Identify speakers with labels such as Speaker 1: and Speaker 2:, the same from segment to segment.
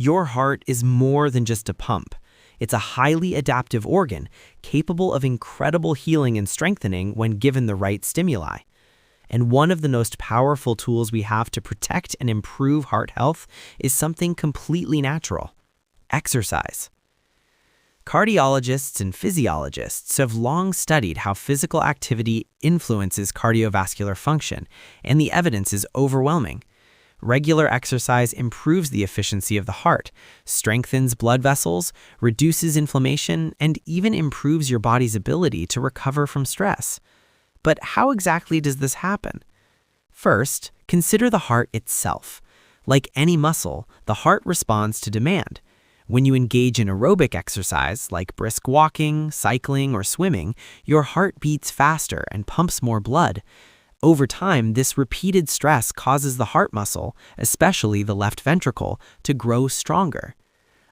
Speaker 1: Your heart is more than just a pump. It's a highly adaptive organ, capable of incredible healing and strengthening when given the right stimuli. And one of the most powerful tools we have to protect and improve heart health is something completely natural: exercise. Cardiologists and physiologists have long studied how physical activity influences cardiovascular function, and the evidence is overwhelming. Regular exercise improves the efficiency of the heart, strengthens blood vessels, reduces inflammation, and even improves your body's ability to recover from stress. But how exactly does this happen? First, consider the heart itself. Like any muscle, the heart responds to demand. When you engage in aerobic exercise, like brisk walking, cycling, or swimming, your heart beats faster and pumps more blood. Over time, this repeated stress causes the heart muscle, especially the left ventricle, to grow stronger.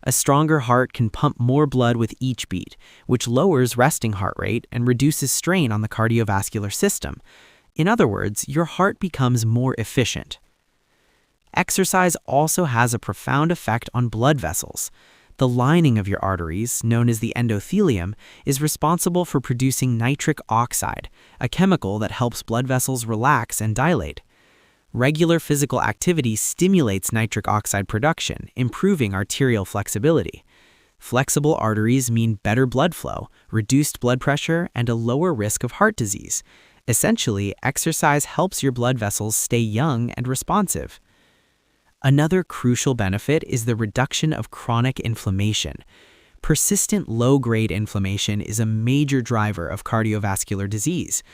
Speaker 1: A stronger heart can pump more blood with each beat, which lowers resting heart rate and reduces strain on the cardiovascular system. In other words, your heart becomes more efficient. Exercise also has a profound effect on blood vessels. The lining of your arteries, known as the endothelium, is responsible for producing nitric oxide, a chemical that helps blood vessels relax and dilate. Regular physical activity stimulates nitric oxide production, improving arterial flexibility. Flexible arteries mean better blood flow, reduced blood pressure, and a lower risk of heart disease. Essentially, exercise helps your blood vessels stay young and responsive. Another crucial benefit is the reduction of chronic inflammation. Persistent low-grade inflammation is a major driver of cardiovascular disease.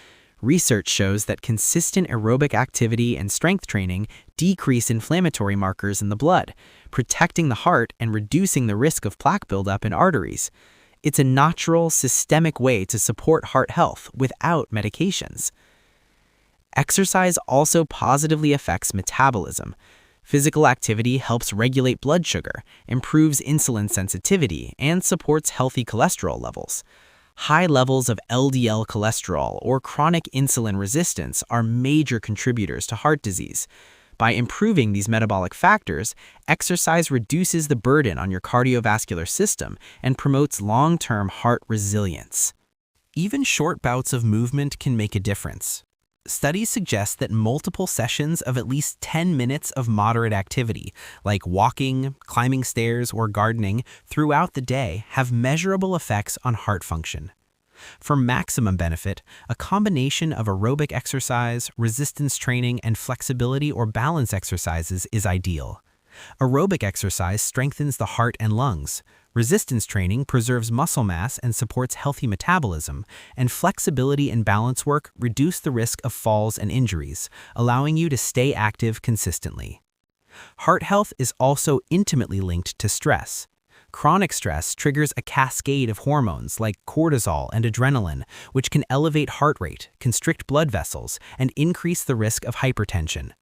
Speaker 1: Research shows that consistent aerobic activity and strength training decrease inflammatory markers in the blood, protecting the heart and reducing the risk of plaque buildup in arteries. It's a natural, systemic way to support heart health without medications. Exercise also positively affects metabolism. Physical activity helps regulate blood sugar, improves insulin sensitivity, and supports healthy cholesterol levels. High levels of LDL cholesterol or chronic insulin resistance are major contributors to heart disease. By improving these metabolic factors, exercise reduces the burden on your cardiovascular system and promotes long-term heart resilience. Even short bouts of movement can make a difference. Studies suggest that multiple sessions of at least 10 minutes of moderate activity, like walking, climbing stairs, or gardening, throughout the day have measurable effects on heart function. For maximum benefit, a combination of aerobic exercise, resistance training, and flexibility or balance exercises is ideal. Aerobic exercise strengthens the heart and lungs. Resistance training preserves muscle mass and supports healthy metabolism, and flexibility and balance work reduce the risk of falls and injuries, allowing you to stay active consistently. Heart health is also intimately linked to stress. Chronic stress triggers a cascade of hormones like cortisol and adrenaline, which can elevate heart rate, constrict blood vessels, and increase the risk of hypertension.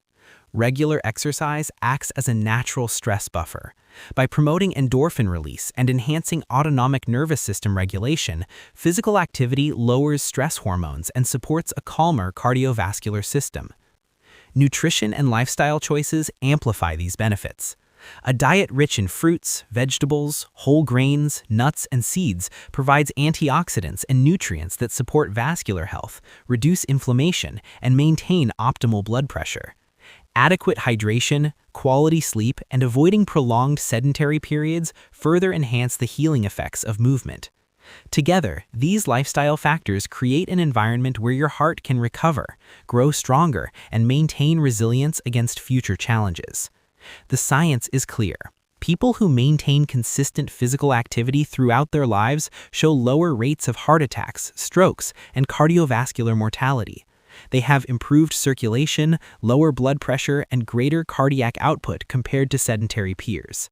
Speaker 1: Regular exercise acts as a natural stress buffer. By promoting endorphin release and enhancing autonomic nervous system regulation, physical activity lowers stress hormones and supports a calmer cardiovascular system. Nutrition and lifestyle choices amplify these benefits. A diet rich in fruits, vegetables, whole grains, nuts, and seeds provides antioxidants and nutrients that support vascular health, reduce inflammation, and maintain optimal blood pressure. Adequate hydration, quality sleep, and avoiding prolonged sedentary periods further enhance the healing effects of movement. Together, these lifestyle factors create an environment where your heart can recover, grow stronger, and maintain resilience against future challenges. The science is clear. People who maintain consistent physical activity throughout their lives show lower rates of heart attacks, strokes, and cardiovascular mortality. They have improved circulation, lower blood pressure, and greater cardiac output compared to sedentary peers.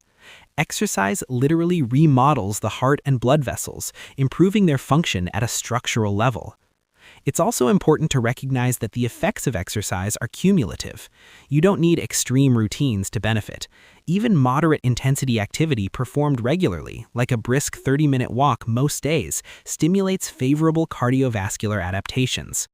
Speaker 1: Exercise literally remodels the heart and blood vessels, improving their function at a structural level. It's also important to recognize that the effects of exercise are cumulative. You don't need extreme routines to benefit. Even moderate intensity activity performed regularly, like a brisk 30-minute walk most days, stimulates favorable cardiovascular adaptations.